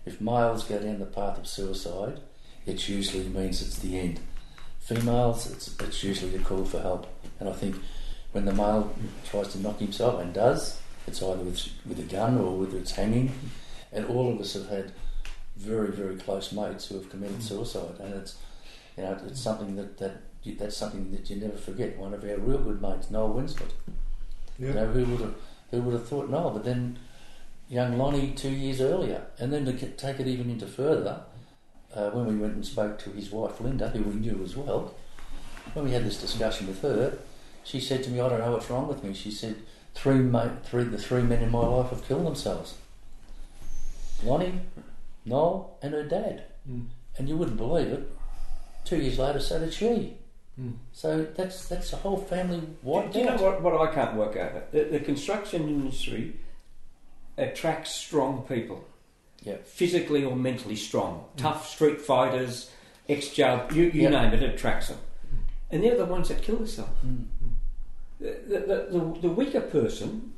if males go down the path of suicide, it usually means it's the end. Females, it's usually a call for help. And I think when the male tries to knock himself, and does, it's either with a gun or whether it's hanging. And all of us have had very, very close mates who have committed suicide, and it's something that's something that you never forget. One of our real good mates, Noel Winslet. Yeah. Who would have thought Noel? But then young Lonnie 2 years earlier, and then to take it even into further, when we went and spoke to his wife Linda, who we knew as well, when we had this discussion with her, she said to me, "I don't know what's wrong with me." She said, the three men in my life have killed themselves. Lonnie, Noel, and her dad. And you wouldn't believe it. 2 years later, so did she. So that's a whole family wiped out. Do you know what I can't work out? The construction industry attracts strong people. Yeah. Physically or mentally strong. Tough street fighters, ex-jail, you name it attracts them. And they're the ones that kill themselves. The weaker person,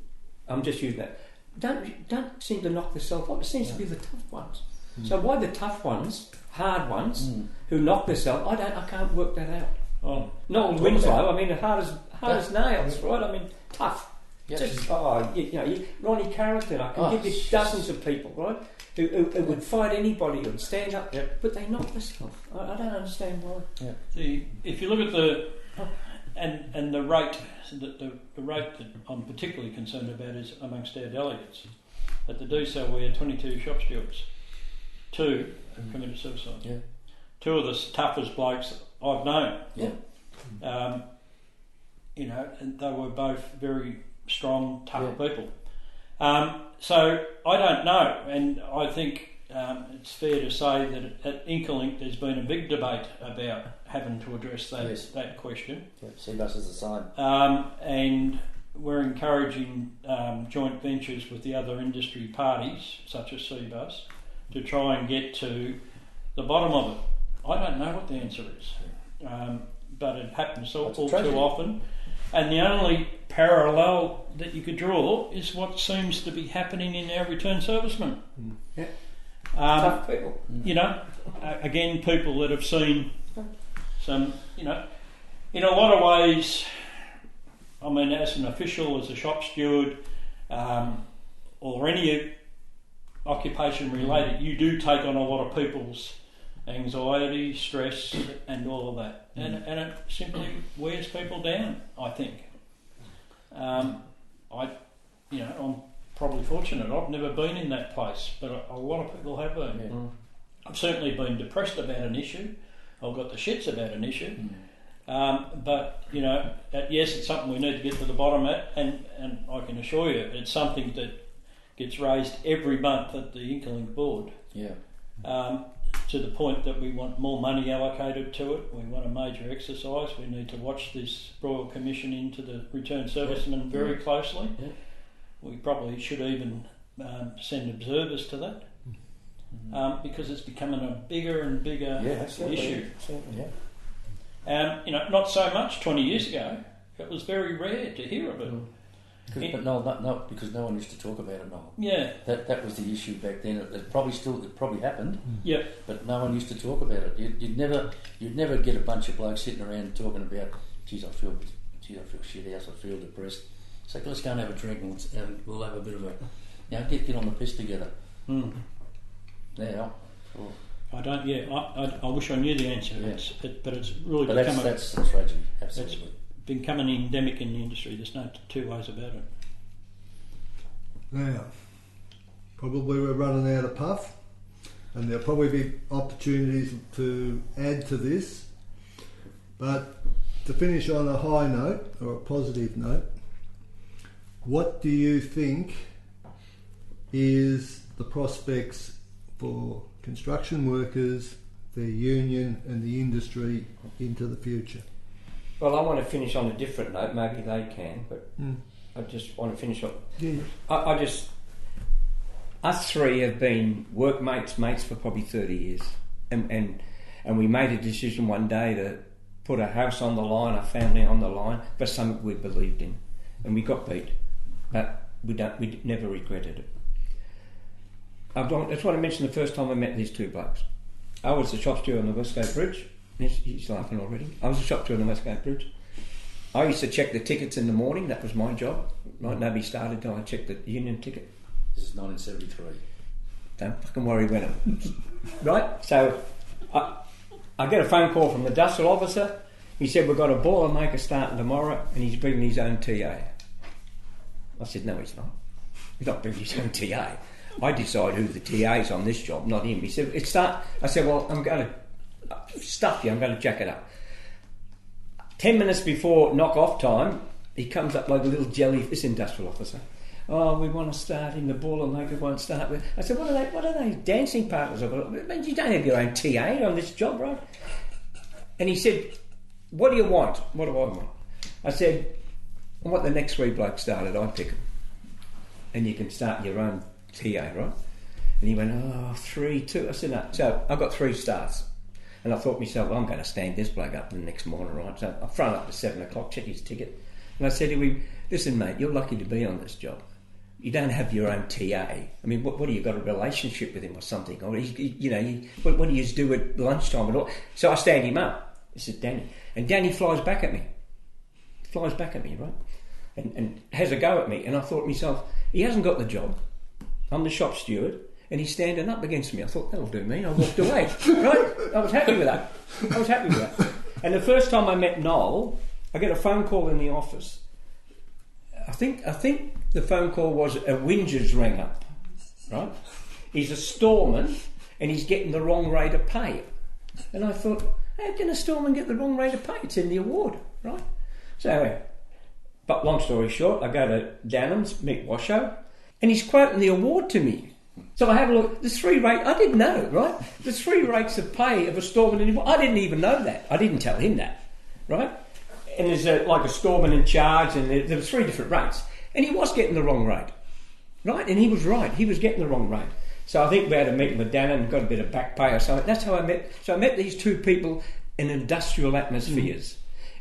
I'm just using that, don't seem to knock themselves off. It seems to be the tough ones. So why the tough ones, hard ones, who knock themselves? I can't work that out. Oh, Noel Winslow, I mean, hard as nails, right? I mean, tough. Yep. Just Ronnie Carrington. I can give you dozens of people, right, who would fight anybody and stand up, but they knock themselves. I don't understand why. Yeah. If you look at the and the rate, the rate that I'm particularly concerned about is amongst our delegates. At the DSO we had 22 shop stewards. 2 have committed suicide. Yeah. 2 of the toughest blokes I've known. Yeah. And they were both very strong, tough people. So I don't know, and I think it's fair to say that at Incolink there's been a big debate about having to address that question. Yeah, CBUS is the same. And we're encouraging joint ventures with the other industry parties, such as CBUS, to try and get to the bottom of it. I don't know what the answer is, but it happens all too often. And the only parallel that you could draw is what seems to be happening in our return servicemen. Yeah. Tough people. Again, people that have seen some, in a lot of ways, I mean, as an official, as a shop steward, or any occupation related, you do take on a lot of people's anxiety, stress, and all of that, and it simply wears people down. I think. I'm probably fortunate. I've never been in that place, but a lot of people have been. Yeah. I've certainly been depressed about an issue. I've got the shits about an issue. But yes, it's something we need to get to the bottom of, and I can assure you, it's something that gets raised every month at the Incolink board. Yeah. To the point that we want more money allocated to it. We want a major exercise. We need to watch this Royal Commission into the return servicemen very closely. Yeah. We probably should even send observers to that because it's becoming a bigger and bigger issue. Not so much 20 years ago. It was very rare to hear of it. Because no one used to talk about it, Noel. Yeah. That was the issue back then. It probably happened. Yep. But no one used to talk about it. You'd never get a bunch of blokes sitting around talking about, I feel shit house, I feel depressed. It's like, let's go and have a drink and we'll have a bit of a, get on the piss together. Now, I don't. Yeah, I wish I knew the answer. Yeah. But it's really become that's the tragedy. Absolutely. It's becoming endemic in the industry. There's no two ways about it. Now, probably we're running out of puff, and there'll probably be opportunities to add to this. But to finish on a high note, or a positive note, what do you think is the prospects for construction workers, their union and the industry into the future? Well, I want to finish on a different note. Maybe they can, but I just want to finish up. Yeah. Us three have been mates for probably 30 years, and we made a decision one day to put a house on the line, a family on the line, for something we believed in, and we got beat, but we never regretted it. I just want to mention the first time I met these 2 blokes. I was the shop steward on the Westgate Bridge. He's laughing already. I was a shop steward on the Westgate Bridge. I used to check the tickets in the morning. That was my job. Nobody started till I checked the union ticket. This is 1973. Don't fucking worry when it... Right? So I get a phone call from the Dussel officer. He said, we've got a boiler maker starting tomorrow and he's bringing his own TA. I said, no, he's not. He's not bringing his own TA. I decide who the TA is on this job, not him. He said, I said, well, I'm going to stuff you, I'm going to jack it up. 10 minutes before knock-off time, he comes up like a little jelly, this industrial officer. Oh, we want to start in the boiler maker, won't start with... I said, what are they dancing partners of? You don't have your own TA on this job, right? And he said, what do you want? What do I want? I said, I want the next 3 blokes started, I pick them. And you can start your own TA, right? And he went, 3, 2. I said, no. So I got 3 starts. And I thought to myself, well, I'm going to stand this bloke up the next morning, right? So I front up to 7 o'clock, check his ticket. And I said to him, listen, mate, you're lucky to be on this job. You don't have your own TA. I mean, what do you got a relationship with him or something? Or what do you do at lunchtime and all? So I stand him up. I said, Danny, and Danny flies back at me, right, and has a go at me. And I thought to myself, he hasn't got the job. I'm the shop steward, and he's standing up against me. I thought, that'll do me. I walked away. Right? I was happy with that. And the first time I met Noel, I get a phone call in the office. I think the phone call was a Whinger's rang up, right? He's a storeman and he's getting the wrong rate of pay. And I thought, how can a storeman get the wrong rate of pay? It's in the award, right? So anyway, but long story short, I go to Danham's, meet Washo, and he's quoting the award to me. So I have a look, there's 3 rates, I didn't know, right? There's 3 rates of pay of a storeman in the award. I didn't even know that. I didn't tell him that, right? And there's like a storeman in charge, and there were 3 different rates. And he was getting the wrong rate, right? And he was right. He was getting the wrong rate. So I think we had a meeting with Dan and got a bit of back pay or something. That's how I met. So I met these 2 people in industrial atmospheres.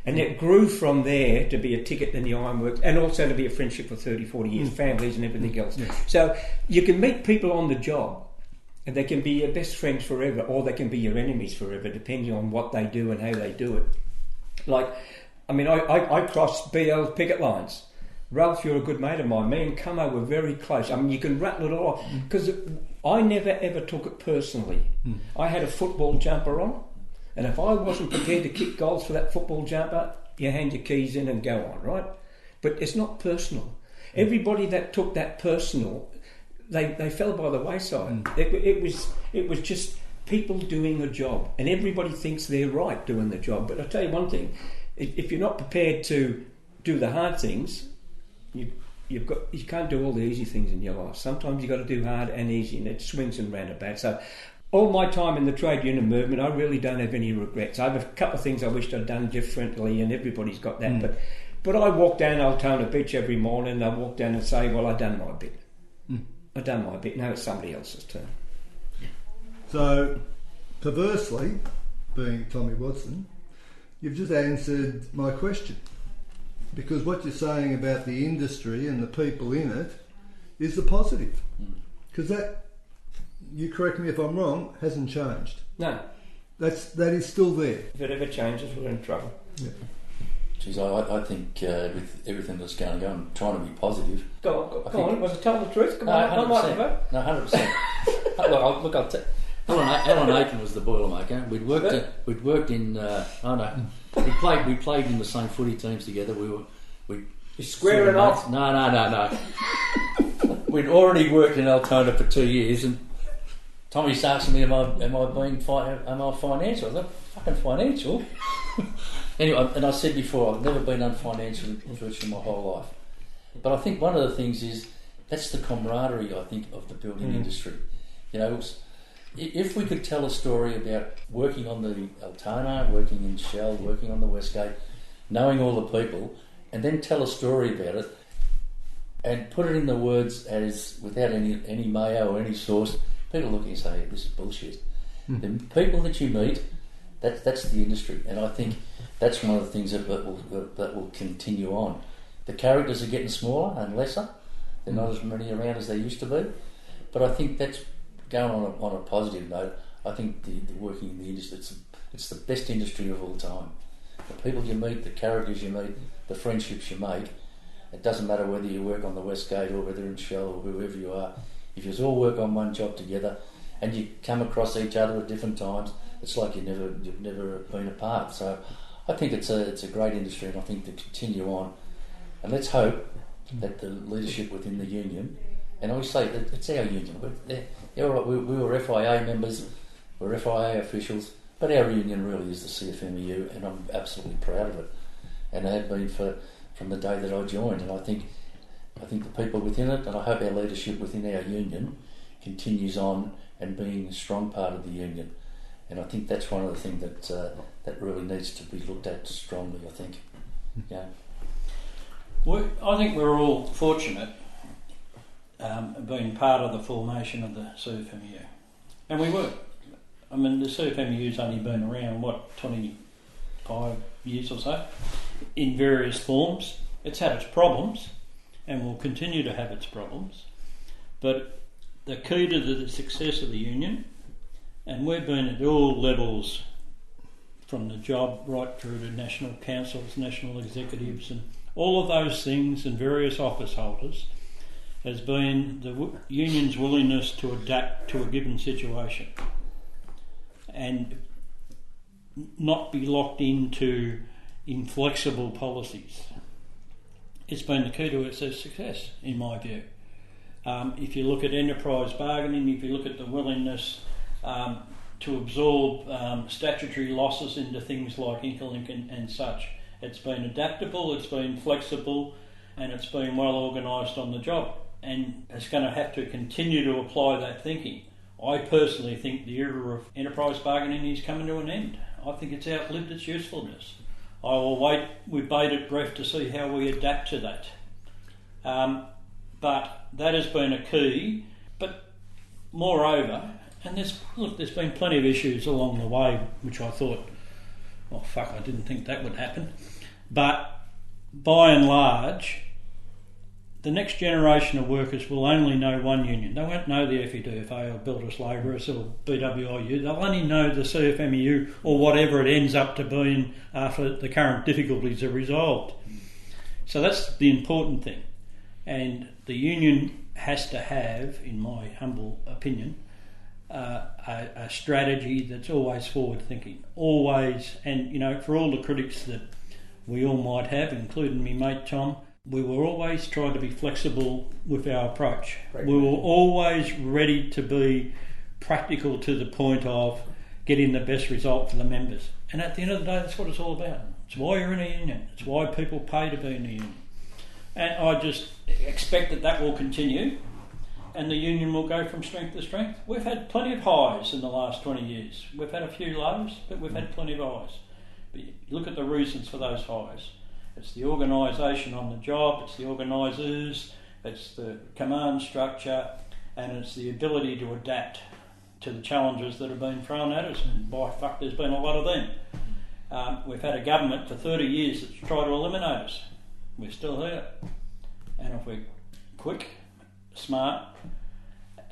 And it grew from there to be a ticket in the ironworks and also to be a friendship for 30, 40 years, families and everything else. So you can meet people on the job and they can be your best friends forever, or they can be your enemies forever, depending on what they do and how they do it. Like, I mean, I crossed BL's picket lines. Ralph, you're a good mate of mine. Me and Camo were very close. I mean, you can rattle it all off. Because I never ever took it personally. I had a football jumper on, and if I wasn't prepared to kick goals for that football jumper, you hand your keys in and go on, right? But it's not personal. Everybody that took that personal, they fell by the wayside. It was just people doing a job, and everybody thinks they're right doing the job. But I'll tell you one thing, if you're not prepared to do the hard things, you can't do all the easy things in your life. Sometimes you've got to do hard and easy, and it swings and roundabouts. So all my time in the trade union movement, I really don't have any regrets. I have a couple of things I wished I'd done differently, and everybody's got that. But I walk down Altona Beach every morning, and I walk down and say, well, I've done my bit. I've done my bit. Now it's somebody else's turn. So, perversely, being Tommie Watson, you've just answered my question. Because what you're saying about the industry and the people in it is the positive. Because that, you correct me if I'm wrong, hasn't changed. No. That is still there. If it ever changes, we're in trouble. Yeah. Geez, I think with everything that's going on, trying to be positive. Go on. Was it telling the truth? Come on, 100%. No, 100%. Look, I'll tell. Alan Aiken was the Boilermaker. We'd worked in. We played in the same footy teams together. We squaring off. No. We'd already worked in Altona for 2 years, and Tommy's asking me, am I financial? I thought, fucking financial. Anyway, and I said before, I've never been unfinancial virtually my whole life. But I think one of the things is that's the camaraderie, I think, of the building industry. You know, if we could tell a story about working on the Altona, working in Shell, working on the Westgate, knowing all the people, and then tell a story about it and put it in the words as without any mayo or any sauce, people look at you and say, this is bullshit. The people that you meet, that's the industry, and I think that's one of the things that will continue on. The characters are getting smaller and lesser. They're not as many around as they used to be. But I think that's going on a positive note. I think the working in the industry, it's the best industry of all time. The people you meet, the characters you meet, the friendships you make, it doesn't matter whether you work on the Westgate or whether in Shell or whoever you are. If you all work on one job together and you come across each other at different times, it's like you've never been apart. So I think it's a great industry, and I think to continue on. And let's hope that the leadership within the union, and I always say that it's our union. We were FIA members, we're FIA officials, but our union really is the CFMEU, and I'm absolutely proud of it. And I have been from the day that I joined. And I think the people within it, and I hope our leadership within our union continues on and being a strong part of the union. And I think that's one of the things that really needs to be looked at strongly, I think. Yeah. Well, I think we're all fortunate being part of the formation of the CFMEU. And we were. I mean, the CFMEU's only been around, 25 years or so, in various forms. It's had its problems, and will continue to have its problems. But the key to the success of the union, and we've been at all levels, from the job right through to national councils, national executives, and all of those things, and various office holders, has been the union's willingness to adapt to a given situation and not be locked into inflexible policies. It's been the key to its success, in my view. If you look at enterprise bargaining, if you look at the willingness to absorb statutory losses into things like Incolink and such, it's been adaptable, it's been flexible, and it's been well organised on the job. And it's going to have to continue to apply that thinking. I personally think the era of enterprise bargaining is coming to an end. I think it's outlived its usefulness. I will wait with bated breath to see how we adapt to that. But that has been a key. But moreover, and there's been plenty of issues along the way which I thought, I didn't think that would happen. But by and large, the next generation of workers will only know one union. They won't know the FEDFA or Builders Labourers or BWIU. They'll only know the CFMEU or whatever it ends up to being after the current difficulties are resolved. So that's the important thing. And the union has to have, in my humble opinion, a strategy that's always forward-thinking. Always, and for all the critics that we all might have, including me mate Tom, we were always trying to be flexible with our approach. We were always ready to be practical to the point of getting the best result for the members. And at the end of the day, that's what it's all about. It's why you're in a union. It's why people pay to be in a union. And I just expect that will continue, and the union will go from strength to strength. We've had plenty of highs in the last 20 years. We've had a few lows, but we've had plenty of highs. But look at the reasons for those highs. It's the organisation on the job, it's the organisers, it's the command structure, and it's the ability to adapt to the challenges that have been thrown at us. And by fuck, there's been a lot of them. We've had a government for 30 years that's tried to eliminate us. We're still here. And if we're quick, smart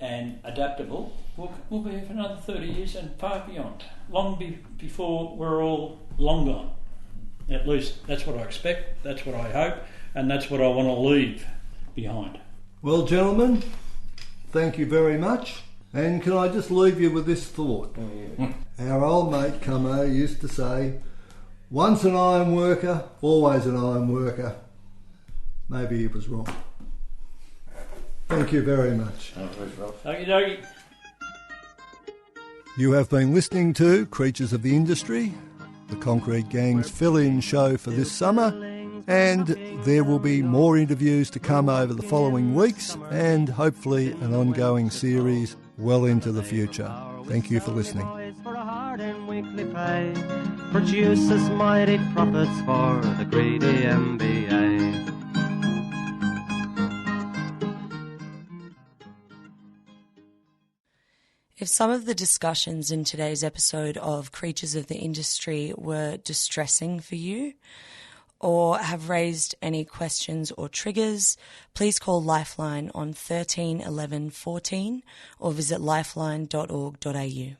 and adaptable, we'll be here for another 30 years and far beyond. Long before we're all long gone. At least that's what I expect, that's what I hope, and that's what I want to leave behind. Well, gentlemen, thank you very much. And can I just leave you with this thought? Our old mate Camo used to say, once an iron worker, always an iron worker. Maybe he was wrong. Thank you very much. Okey-dokey. You have been listening to Creatures of the Industry, the Concrete Gang's fill-in show for this summer, and there will be more interviews to come over the following weeks and hopefully an ongoing series well into the future. Thank you for listening. Produces mighty profits for the greedy MBA. If some of the discussions in today's episode of Creatures of the Industry were distressing for you or have raised any questions or triggers, please call Lifeline on 13 11 14 or visit lifeline.org.au.